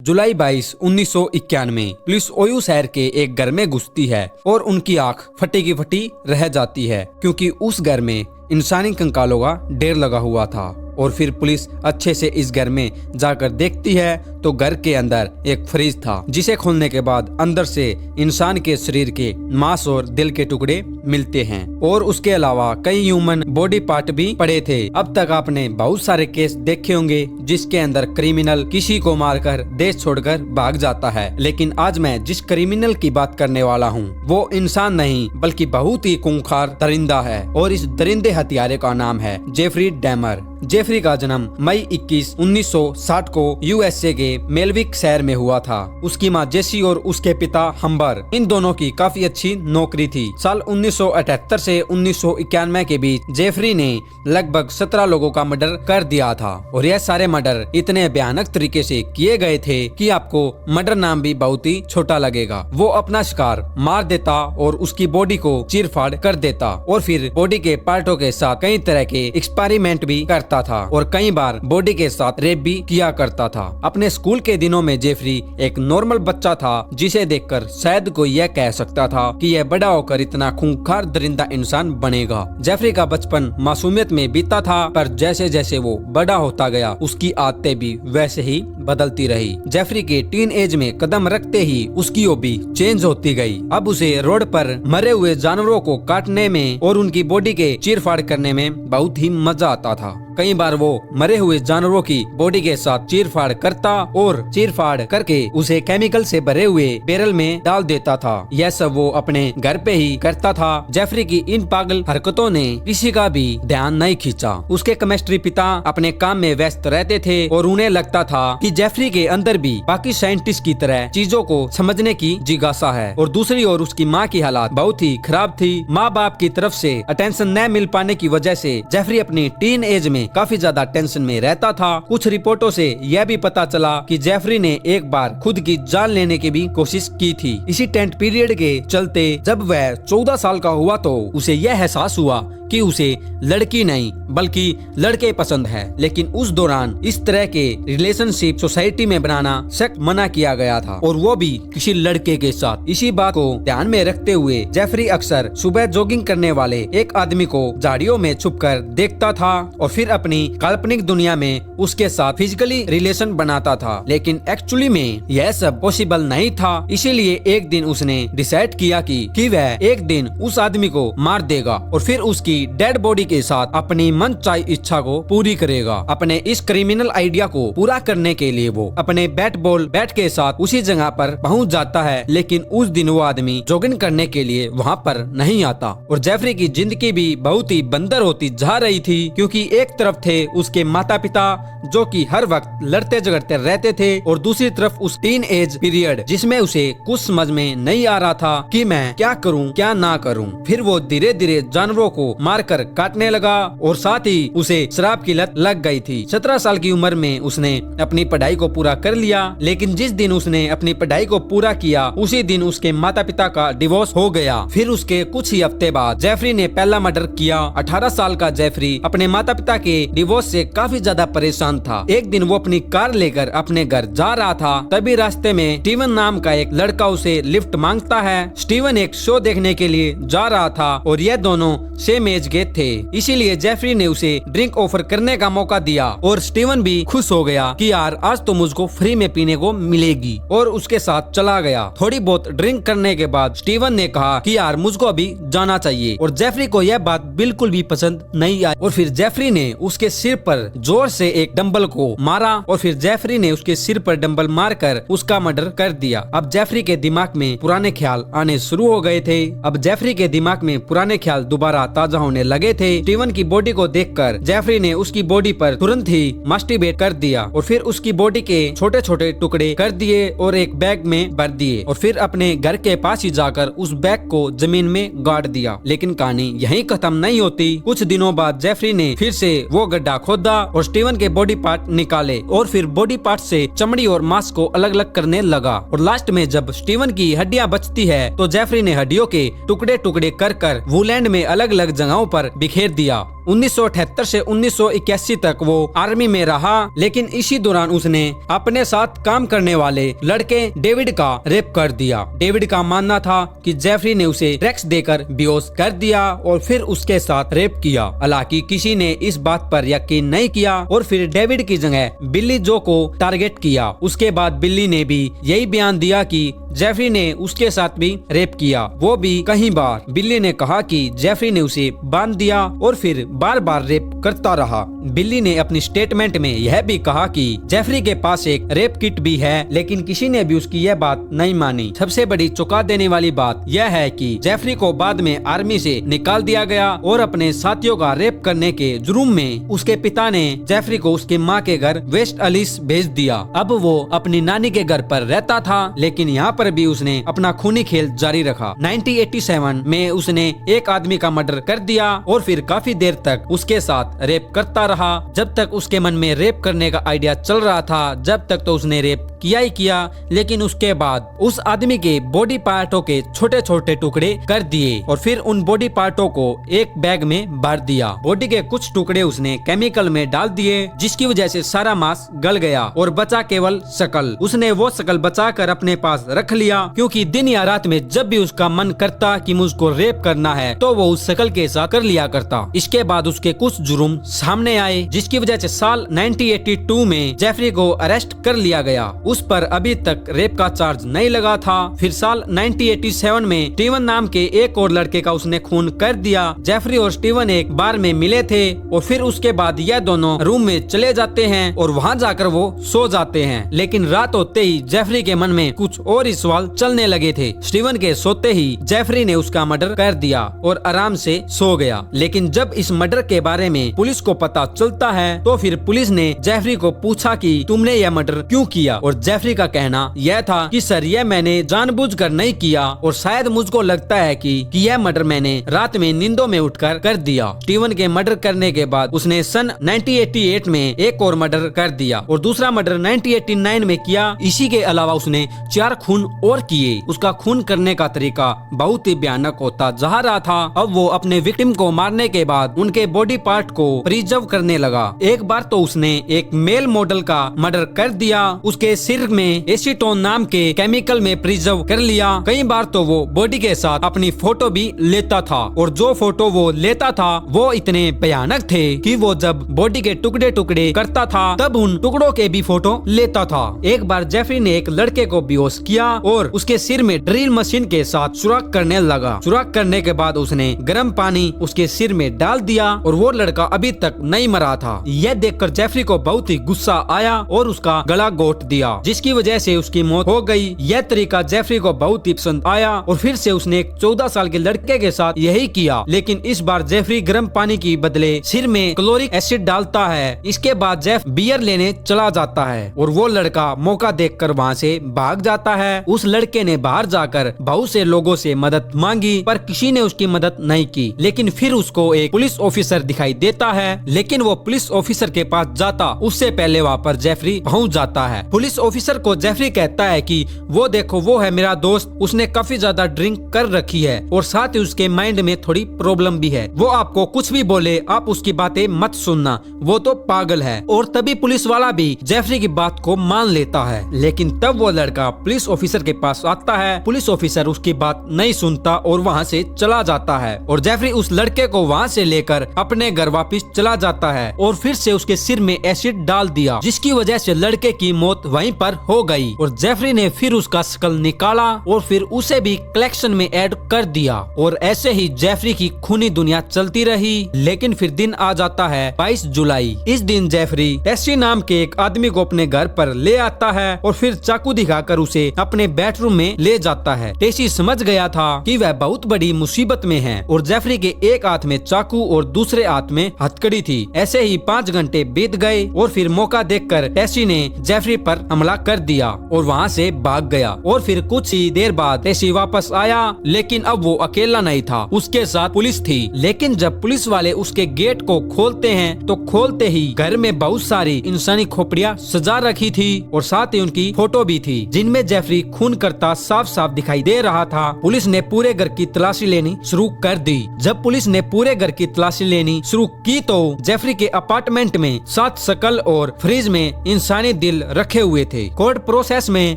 जुलाई 22, 1991 police ओयू शहर के एक घर में घुसती है और उनकी आंख फटी की फटी रह जाती है क्योंकि उस घर में इंसानी कंकालों का ढेर लगा हुआ था। और फिर पुलिस अच्छे से इस घर में जाकर देखती है तो घर के अंदर एक फ्रिज था जिसे खोलने के बाद अंदर से इंसान के शरीर के मांस और दिल के टुकड़े मिलते हैं और उसके अलावा कई ह्यूमन बॉडी पार्ट भी पड़े थे। अब तक आपने बहुत सारे केस देखे होंगे जिसके अंदर क्रिमिनल किसी को मारकर देश छोड़कर भाग जाता है, लेकिन आज मैं जिस क्रिमिनल की बात करने वाला हूँ वो इंसान नहीं बल्कि बहुत ही खूंखार दरिंदा है और इस दरिंदे हत्यारे का नाम है जेफरी डैमर। जेफरी का जन्म मई 21, 1960 को यूएसए के मेलविक शहर में हुआ था। उसकी मां जेसी और उसके पिता हम्बर, इन दोनों की काफी अच्छी नौकरी थी। साल 1978 से 1991 के बीच जेफरी ने लगभग 17 लोगों का मर्डर कर दिया था और यह सारे मर्डर इतने भयानक तरीके से किए गए थे कि आपको मर्डर नाम भी बहुत ही छोटा लगेगा। वो अपना शिकार मार देता और उसकी बॉडी को चीर फाड़ कर देता और फिर बॉडी के पार्टों के साथ कई तरह के एक्सपेरिमेंट भी करता था और कई बार बॉडी के साथ रेप भी किया करता था। अपने स्कूल के दिनों में जेफरी एक नॉर्मल बच्चा था जिसे देखकर शायद कोई यह कह सकता था कि यह बड़ा होकर इतना खूंखार दरिंदा इंसान बनेगा। जेफरी का बचपन मासूमियत में बीता था, पर जैसे जैसे वो बड़ा होता गया उसकी आदतें भी वैसे ही बदलती रही। जेफरी के टीन एज में कदम रखते ही उसकी हॉबी चेंज होती गई। अब उसे रोड पर मरे हुए जानवरों को काटने में और उनकी बॉडी के चीरफाड़ करने में बहुत ही मजा आता था। कई बार वो मरे हुए जानवरों की बॉडी के साथ चीरफाड़ करता और चीरफाड़ करके उसे केमिकल से भरे हुए बैरल में डाल देता था। यह सब वो अपने घर पे ही करता था। जेफरी की इन पागल हरकतों ने किसी का भी ध्यान नहीं खींचा। उसके केमिस्ट्री पिता अपने काम में व्यस्त रहते थे और उन्हें लगता था कि जेफरी के अंदर भी बाकी साइंटिस्ट की तरह चीजों को समझने की जिज्ञासा है। और दूसरी ओर उसकी माँ की हालात बहुत ही खराब थी। माँ बाप की तरफ से अटेंशन न मिल पाने की वजह से जेफरी अपनी टीन एज में काफी ज्यादा टेंशन में रहता था। कुछ रिपोर्टों से यह भी पता चला कि जेफरी ने एक बार खुद की जान लेने की भी कोशिश की थी। इसी टेंट पीरियड के चलते जब वह 14 साल का हुआ तो उसे यह एहसास हुआ कि उसे लड़की नहीं बल्कि लड़के पसंद है, लेकिन उस दौरान इस तरह के रिलेशनशिप सोसाइटी में बनाना सख्त मना किया गया था और वो भी किसी लड़के के साथ। इसी बात को ध्यान में रखते हुए जेफरी अक्सर सुबह जॉगिंग करने वाले एक आदमी को झाड़ियों में छुपकर देखता था और फिर अपनी काल्पनिक दुनिया में उसके साथ फिजिकली रिलेशन बनाता था, लेकिन एक्चुअली में यह सब पॉसिबल नहीं था। इसीलिए एक दिन उसने डिसाइड किया कि वह एक दिन उस आदमी को मार देगा और फिर उसकी डेड बॉडी के साथ अपनी मनचाही इच्छा को पूरी करेगा। अपने इस क्रिमिनल आइडिया को पूरा करने के लिए वो अपने बैट के साथ उसी जगह पर पहुंच जाता है, लेकिन उस दिन वो आदमी जॉगिंग करने के लिए वहां पर नहीं आता और जेफरी की जिंदगी भी बहुत ही बंदर होती जा रही थी क्योंकि एक तरफ थे उसके माता पिता जो कि हर वक्त लड़ते झगड़ते रहते थे और दूसरी तरफ उस टीन एज पीरियड जिसमें उसे कुछ समझ में नहीं आ रहा था कि मैं क्या करूं क्या ना करूं। फिर वो धीरे धीरे जानवरों को मारकर काटने लगा और साथ ही उसे शराब की लत लग गई थी। 17 साल की उम्र में उसने अपनी पढ़ाई को पूरा कर लिया, लेकिन जिस दिन उसने अपनी पढ़ाई को पूरा किया उसी दिन उसके माता पिता का डिवोर्स हो गया। फिर उसके कुछ ही हफ्ते बाद जेफरी ने पहला मर्डर किया। 18 साल का जेफरी अपने माता पिता के डिवोर्स से काफी ज्यादा परेशान था। एक दिन वो अपनी कार लेकर अपने घर जा रहा था, तभी रास्ते में स्टीवन नाम का एक लड़का उसे लिफ्ट मांगता है। स्टीवन एक शो देखने के लिए जा रहा था और ये दोनों सेम एज के थे, इसीलिए जेफरी ने उसे ड्रिंक ऑफर करने का मौका दिया और स्टीवन भी खुश हो गया कि यार आज तो मुझको फ्री में पीने को मिलेगी और उसके साथ चला गया। थोड़ी बहुत ड्रिंक करने के बाद स्टीवन ने कहा कि यार मुझको अभी जाना चाहिए और जेफरी को यह बात बिल्कुल भी पसंद नहीं आई और फिर जेफरी ने उसके सिर पर जोर से एक डंबल को मारा और फिर जेफरी ने उसके सिर पर डंबल मारकर उसका मर्डर कर दिया। अब जेफरी के दिमाग में पुराने ख्याल आने शुरू हो गए थे। अब जेफरी के दिमाग में पुराने ख्याल दोबारा ताजा होने लगे थे। स्टीवन की बॉडी को देखकर जेफरी ने उसकी बॉडी पर तुरंत ही मास्टरबेट कर दिया और फिर उसकी बॉडी के छोटे छोटे टुकड़े कर दिए और एक बैग में भर दिए और फिर अपने घर के पास ही जाकर उस बैग को जमीन में गाड़ दिया। लेकिन कहानी यहीं खत्म नहीं होती। कुछ दिनों बाद जेफरी ने फिर से वो गड्ढा खोदा और स्टीवन के बॉडी पार्ट निकाले और फिर बॉडी पार्ट से चमड़ी और मांस को अलग अलग करने लगा और लास्ट में जब स्टीवन की हड्डियां बचती है तो जेफरी ने हड्डियों के टुकड़े टुकड़े कर वुलैंड में अलग अलग जगहों पर बिखेर दिया। 1978 से 1981 तक वो आर्मी में रहा, लेकिन इसी दौरान उसने अपने साथ काम करने वाले लड़के डेविड का रेप कर दिया। डेविड का मानना था कि जेफरी ने उसे ड्रग्स देकर बेहोश कर दिया और फिर उसके साथ रेप किया। हालांकि किसी ने इस बात पर यकीन नहीं किया और फिर डेविड की जगह बिली जो को टारगेट किया। उसके बाद बिल्ली ने भी यही बयान दिया कि जेफरी ने उसके साथ भी रेप किया, वो भी कई बार। बिल्ली ने कहा कि जेफरी ने उसे बांध दिया और फिर बार बार रेप करता रहा। बिल्ली ने अपनी स्टेटमेंट में यह भी कहा कि जेफरी के पास एक रेप किट भी है, लेकिन किसी ने भी उसकी यह बात नहीं मानी। सबसे बड़ी चौंका देने वाली बात यह है कि जेफरी को बाद में आर्मी से निकाल दिया गया और अपने साथियों का रेप करने के जुर्म में उसके पिता ने जेफरी को उसके माँ के घर वेस्ट अलिस भेज दिया। अब वो अपनी नानी के घर पर रहता था, लेकिन यहाँ पर भी उसने अपना खूनी खेल जारी रखा। 1987 में उसने एक आदमी का मर्डर कर दिया और फिर काफी देर तक उसके साथ रेप करता रहा। जब तक उसके मन में रेप करने का आइडिया चल रहा था, जब तक तो उसने रेप किया ही किया। लेकिन उसके बाद उस आदमी के बॉडी पार्टों के छोटे छोटे टुकड़े कर दिए और फिर उन बॉडी पार्टों को एक बैग में भर दिया। बॉडी के कुछ टुकड़े उसने केमिकल में डाल दिए, जिसकी वजह से सारा मांस गल गया और बचा केवल शकल। उसने वो शकल बचा कर अपने पास रख लिया, क्योंकि दिन या रात में जब भी उसका मन करता कि मुझको रेप करना है तो वो उस शकल के साथ कर लिया करता। इसके बाद उसके कुछ जुर्म सामने आए, जिसकी वजह से साल 1982 में जेफरी को अरेस्ट कर लिया गया। उस पर अभी तक रेप का चार्ज नहीं लगा था। फिर साल 1987 में स्टीवन नाम के एक और लड़के का उसने खून कर दिया। जेफरी और स्टीवन एक बार में मिले थे और फिर उसके बाद यह दोनों रूम में चले जाते हैं और वहां जाकर वो सो जाते हैं। लेकिन रात होते ही जेफरी के मन में कुछ और ही सवाल चलने लगे थे। स्टीवन के सोते ही जेफरी ने उसका मर्डर कर दिया और आराम से सो गया। लेकिन जब इस मर्डर के बारे में पुलिस को पता चलता है तो फिर पुलिस ने जेफरी को पूछा कि तुमने यह मर्डर क्यों किया, और जेफरी का कहना यह था कि सर यह मैंने जानबूझकर नहीं किया और शायद मुझको लगता है कि यह मर्डर मैंने रात में नींदों में उठकर कर दिया। स्टीवन के मर्डर करने के बाद उसने सन 1988 में एक और मर्डर कर दिया और दूसरा मर्डर 1989 में किया। इसी के अलावा उसने 4 खून और किए। उसका खून करने का तरीका बहुत ही भयानक होता जा रहा था। अब वो अपने विक्टिम को मारने के बाद उनके बॉडी पार्ट को प्रिजर्व करने लगा। एक बार तो उसने एक मेल मॉडल का मर्डर कर दिया, उसके सिर में एसीटोन नाम के केमिकल में प्रिजर्व कर लिया। कई बार तो वो बॉडी के साथ अपनी फोटो भी लेता था और जो फोटो वो लेता था वो इतने भयानक थे कि वो जब बॉडी के टुकड़े टुकड़े करता था तब उन टुकड़ों के भी फोटो लेता था। एक बार जेफरी ने एक लड़के को बेहोश किया और उसके सिर में ड्रिल मशीन के साथ सुराख करने लगा। सुराख करने के बाद उसने गर्म पानी उसके सिर में डाल दिया और वो लड़का अभी तक नहीं मरा था। यह देखकर जेफरी को बहुत ही गुस्सा आया और उसका गला घोट दिया, जिसकी वजह से उसकी मौत हो गई। यह तरीका जेफरी को बहुत ही पसंद आया और फिर से उसने एक 14 साल के लड़के के साथ यही किया। लेकिन इस बार जेफरी गर्म पानी की बदले सिर में क्लोरिक एसिड डालता है। इसके बाद जेफ बियर लेने चला जाता है और वो लड़का मौका देखकर वहाँ से भाग जाता है। उस लड़के ने बाहर जाकर बहुत से लोगों से मदद मांगी पर किसी ने उसकी मदद नहीं की। लेकिन फिर उसको एक पुलिस ऑफिसर दिखाई देता है, लेकिन वो पुलिस ऑफिसर के पास जाता उससे पहले वहाँ पर जेफरी पहुँच जाता है। पुलिस ऑफिसर को जेफरी कहता है कि वो देखो वो है मेरा दोस्त, उसने काफी ज्यादा ड्रिंक कर रखी है और साथ ही उसके माइंड में थोड़ी प्रॉब्लम भी है। वो आपको कुछ भी बोले आप उसकी बातें मत सुनना, वो तो पागल है। और तभी पुलिस वाला भी जेफरी की बात को मान लेता है। लेकिन तब वो लड़का पुलिस ऑफिसर के पास आता है। पुलिस ऑफिसर उसकी बात नहीं सुनता और वहाँ से चला जाता है और जेफरी उस लड़के को वहाँ से लेकर अपने घर वापस चला जाता है और फिर से उसके सिर में एसिड डाल दिया, जिसकी वजह से लड़के की मौत वहीं पर हो गई। और जेफरी ने फिर उसका शकल निकाला और फिर उसे भी कलेक्शन में ऐड कर दिया और ऐसे ही जेफरी की खूनी दुनिया चलती रही। लेकिन फिर दिन आ जाता है 22 जुलाई। इस दिन जेफरी टेसी नाम के एक आदमी को अपने घर पर ले आता है और फिर चाकू दिखाकर उसे अपने बेडरूम में ले जाता है। टेसी समझ गया था कि वह बहुत बड़ी मुसीबत में है और जेफरी के एक हाथ में चाकू और दूसरे हाथ में हथकड़ी थी। ऐसे ही 5 घंटे बीत गए और फिर मौका देखकर टेसी ने जेफरी पर हमला कर दिया और वहाँ से भाग गया। और फिर कुछ ही देर बाद टेसी वापस आया, लेकिन अब वो अकेला नहीं था, उसके साथ पुलिस थी। लेकिन जब पुलिस वाले उसके गेट को खोलते हैं तो खोलते ही घर में बहुत सारी इंसानी खोपड़ियाँ सजा रखी थी और साथ ही उनकी फोटो भी थी, जिनमें जेफरी खून करता साफ साफ दिखाई दे रहा था। पुलिस ने पूरे घर की तलाशी लेनी शुरू कर दी। जब पुलिस ने पूरे घर की तलाशी तलाशी लेनी शुरू की तो जेफरी के अपार्टमेंट में 7 शकल और फ्रिज में इंसानी दिल रखे हुए थे। कोर्ट प्रोसेस में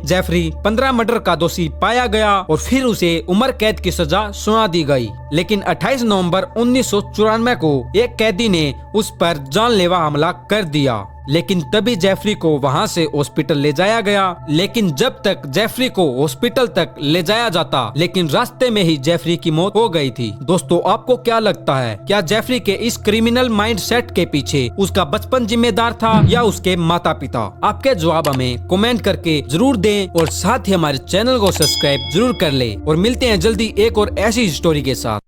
जेफरी 15 मर्डर का दोषी पाया गया और फिर उसे उम्र कैद की सजा सुना दी गई। लेकिन 28 नवंबर 1994 को एक कैदी ने उस पर जानलेवा हमला कर दिया। लेकिन तभी जेफरी को वहां से हॉस्पिटल ले जाया गया। लेकिन जब तक जेफरी को हॉस्पिटल तक ले जाया जाता, लेकिन रास्ते में ही जेफरी की मौत हो गई थी। दोस्तों, आपको क्या लगता है, क्या जेफरी के इस क्रिमिनल माइंडसेट के पीछे उसका बचपन जिम्मेदार था या उसके माता पिता? आपके जवाब हमें कमेंट करके जरूर दें और साथ ही हमारे चैनल को सब्सक्राइब जरूर कर ले। और मिलते हैं जल्दी एक और ऐसी स्टोरी के साथ।